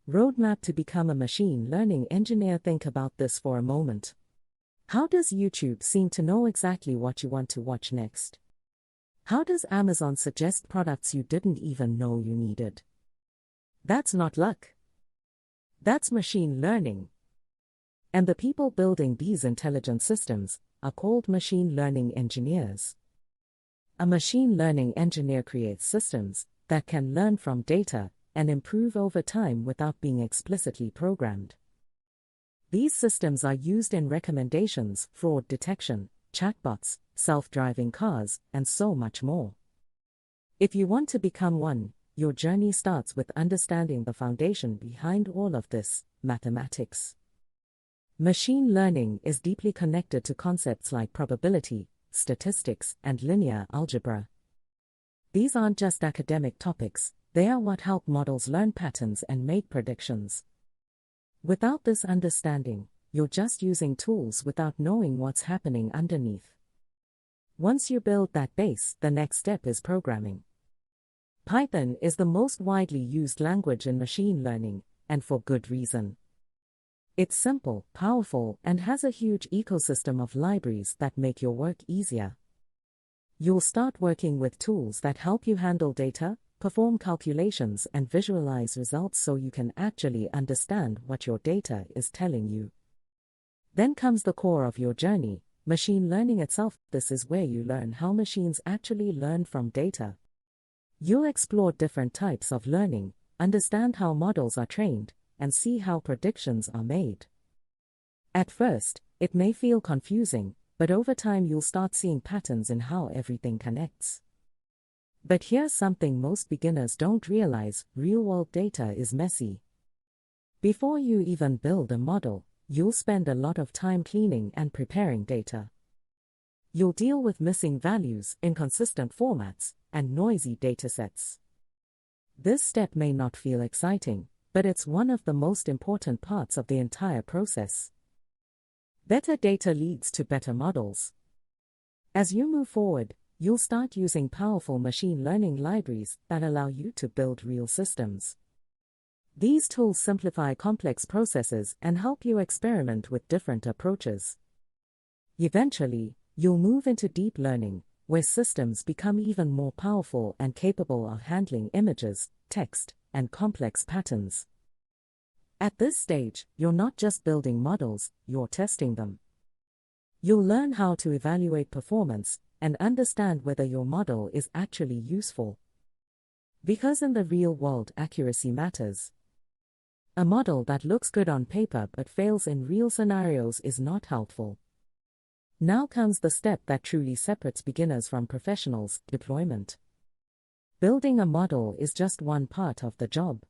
Roadmap to become a machine learning engineer. Think about this for a moment. How does YouTube seem to know exactly what you want to watch next? How does Amazon suggest products you didn't even know you needed? That's not luck. That's machine learning. And the people building these intelligent systems are called machine learning engineers. A machine learning engineer creates systems that can learn from data and improve over time without being explicitly programmed. These systems are used in recommendations, fraud detection, chatbots, self-driving cars, and so much more. If you want to become one, your journey starts with understanding the foundation behind all of this: mathematics. Machine learning is deeply connected to concepts like probability, statistics, and linear algebra. These aren't just academic topics, they are what help models learn patterns and make predictions. Without this understanding, you're just using tools without knowing what's happening underneath. Once you build that base, the next step is programming. Python is the most widely used language in machine learning, and for good reason. It's simple, powerful, and has a huge ecosystem of libraries that make your work easier. You'll start working with tools that help you handle data, perform calculations, and visualize results so you can actually understand what your data is telling you. Then comes the core of your journey, machine learning itself. This is where you learn how machines actually learn from data. You'll explore different types of learning, understand how models are trained, and see how predictions are made. At first, it may feel confusing, but over time you'll start seeing patterns in how everything connects. But here's something most beginners don't realize: real-world data is messy. Before you even build a model, you'll spend a lot of time cleaning and preparing data. You'll deal with missing values, inconsistent formats, and noisy datasets. This step may not feel exciting, but it's one of the most important parts of the entire process. Better data leads to better models. As you move forward, you'll start using powerful machine learning libraries that allow you to build real systems. These tools simplify complex processes and help you experiment with different approaches. Eventually, you'll move into deep learning, where systems become even more powerful and capable of handling images, text, and complex patterns. At this stage, you're not just building models, you're testing them. You'll learn how to evaluate performance and understand whether your model is actually useful. Because in the real world, accuracy matters. A model that looks good on paper but fails in real scenarios is not helpful. Now comes the step that truly separates beginners from professionals: deployment. Building a model is just one part of the job.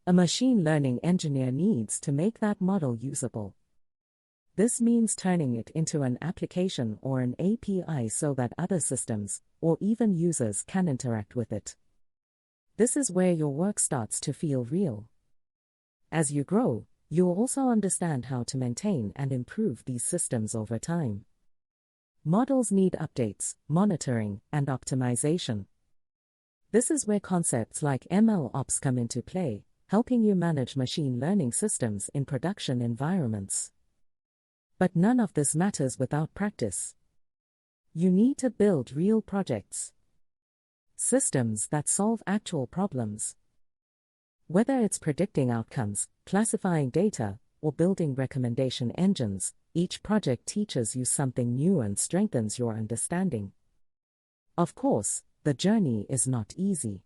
A machine learning engineer needs to make that model usable. This means turning it into an application or an API so that other systems, or even users, can interact with it. This is where your work starts to feel real. As you grow, you'll also understand how to maintain and improve these systems over time. Models need updates, monitoring, and optimization. This is where concepts like ML Ops come into play, helping you manage machine learning systems in production environments. But none of this matters without practice. You need to build real projects. Systems that solve actual problems. Whether it's predicting outcomes, classifying data, or building recommendation engines, each project teaches you something new and strengthens your understanding. Of course, the journey is not easy.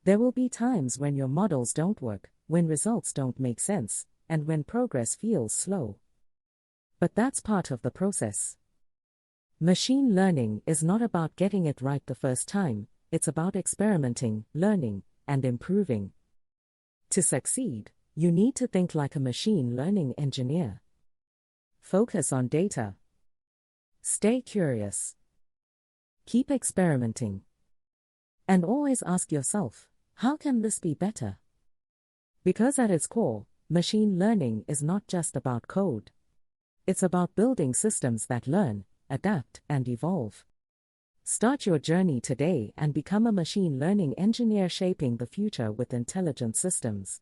There will be times when your models don't work, when results don't make sense, and when progress feels slow. But that's part of the process. Machine learning is not about getting it right the first time, it's about experimenting, learning, and improving. To succeed, you need to think like a machine learning engineer. Focus on data. Stay curious. Keep experimenting. And always ask yourself, how can this be better? Because at its core, machine learning is not just about code. It's about building systems that learn, adapt, and evolve. Start your journey today and become a machine learning engineer shaping the future with intelligent systems.